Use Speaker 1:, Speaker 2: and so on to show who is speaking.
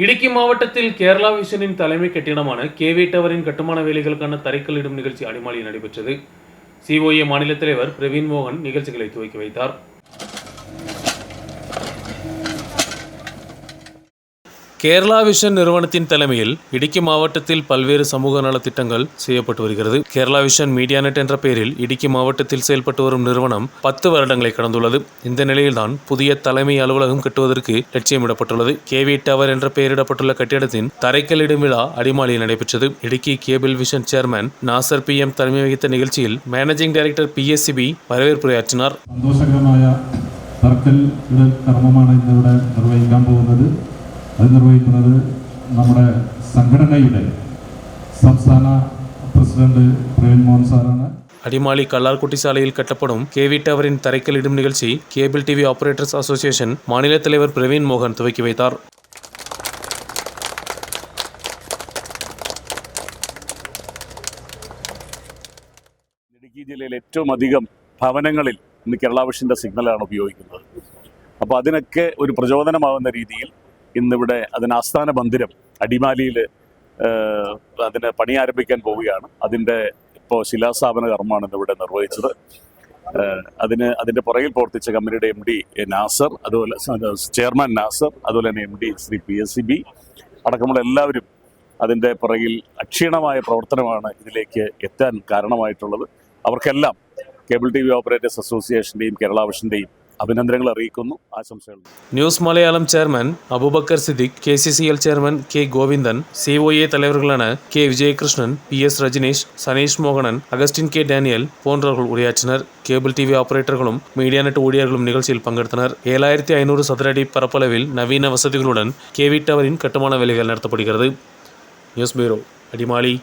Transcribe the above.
Speaker 1: இடுக்கி மாவட்டத்தில் கேரளா விஷனின் தலைமை கட்டிடமான கேவி டவரின் கட்டுமான வேலைகளுக்கான தரைக்கல்லிடும் நிகழ்ச்சி அடிமாலியில் நடைபெற்றது. சிஓஏ மாநில தலைவர் பிரவீன் மோகன் நிகழ்ச்சிகளை துவக்கி வைத்தார். கேரளா விஷன் நிறுவனத்தின் தலைமையில் இடுக்கி மாவட்டத்தில் பல்வேறு சமூக நலத்திட்டங்கள் செய்யப்பட்டு வருகிறது. கேரளா விஷன் மீடியா நெட் என்ற பெயரில் இடுக்கி மாவட்டத்தில் செயல்பட்டு வரும் நிறுவனம் 10 வருடங்களை கடந்துள்ளது. இந்த நிலையில்தான் புதிய தலைமை அலுவலகம் கட்டுவதற்கு லட்சியமிடப்பட்டுள்ளது. கேவி டவர் என்ற பெயரிடப்பட்டுள்ள கட்டிடத்தின் தரைக்கல்லிடும் விழா அடிமாலியில் நடைபெற்றது. Idukki cable vision chairman Nasar PM தலைமை வகித்த நிகழ்ச்சியில் மேனேஜிங் டைரக்டர் PSCB வரவேற்புரையாற்றினார்.
Speaker 2: അത് നിർവഹിക്കുന്നത് നമ്മുടെ സംഘടനയുടെ സംസ്ഥാന പ്രസിഡന്റ് പ്രവീൺ മോഹൻ സാറാണ്.
Speaker 1: அடிமாலி கல்லார்குட்டி சாலையில் கட்டப்படும் கேவி டவரின் தரைக்கல்லிடும் நிகழ்ச்சி கேபிள் டிவி ஆபரேட்டர்ஸ் அசோசியேஷன் மாநில தலைவர் பிரவீன் மோகன் துவக்கி வைத்தார்.
Speaker 3: ഇടുക്കി ജില്ലയിൽ ഏറ്റവും അധികം ഭവനങ്ങളിൽ ഇന്ന് കേരള വിഷന്റെ സിഗ്നലാണ് ഉപയോഗിക്കുന്നത്. അപ്പോൾ അതിനൊക്കെ ഒരു പ്രചോദനമാവുന്ന രീതിയിൽ ഇന്നിവിടെ അതിന് ആസ്ഥാന മന്ദിരം അടിമാലിയിൽ അതിന് പണി ആരംഭിക്കാൻ പോവുകയാണ്. അതിൻ്റെ ഇപ്പോൾ ശിലാസ്ഥാപന കർമ്മമാണ് ഇന്നിവിടെ നിർവഹിച്ചത്. അതിൻ്റെ പുറകിൽ പ്രവർത്തിച്ച കമ്പനിയുടെ MD നാസർ, അതുപോലെ ചെയർമാൻ നാസർ, അതുപോലെ തന്നെ MD ശ്രീ PSCB അടക്കമുള്ള എല്ലാവരും അതിൻ്റെ പുറകിൽ അക്ഷീണമായ പ്രവർത്തനമാണ് ഇതിലേക്ക് എത്താൻ കാരണമായിട്ടുള്ളത്. അവർക്കെല്ലാം കേബിൾ TV ഓപ്പറേറ്റേഴ്സ് അസോസിയേഷൻ്റെയും കേരള വിഷൻ്റെയും അഭിനന്ദനങ്ങൾ അറിയിക്കുന്നു, ആശംസകൾ.
Speaker 1: News Malayalam chairman Abubakar Siddique, KCCL chairman K Govindan, COA தலைவர்களான K விஜயகிருஷ்ணன், PS ரஜினேஷ், சனீஷ் மோகனன், அகஸ்டின் K டேனியல் போன்றவர்கள் உரையாற்றினர். கேபிள் TV ஆபரேட்டர்களும் மீடியா நெட் ஊழியர்களும் நிகழ்ச்சியில் பங்கெடுத்தனர். 7500 சதுர அடி பரப்பளவில் நவீன வசதிகளுடன் கேவி டவரின் கட்டுமான வேலைகள் நடத்தப்படுகிறது. News bureau, Adimali.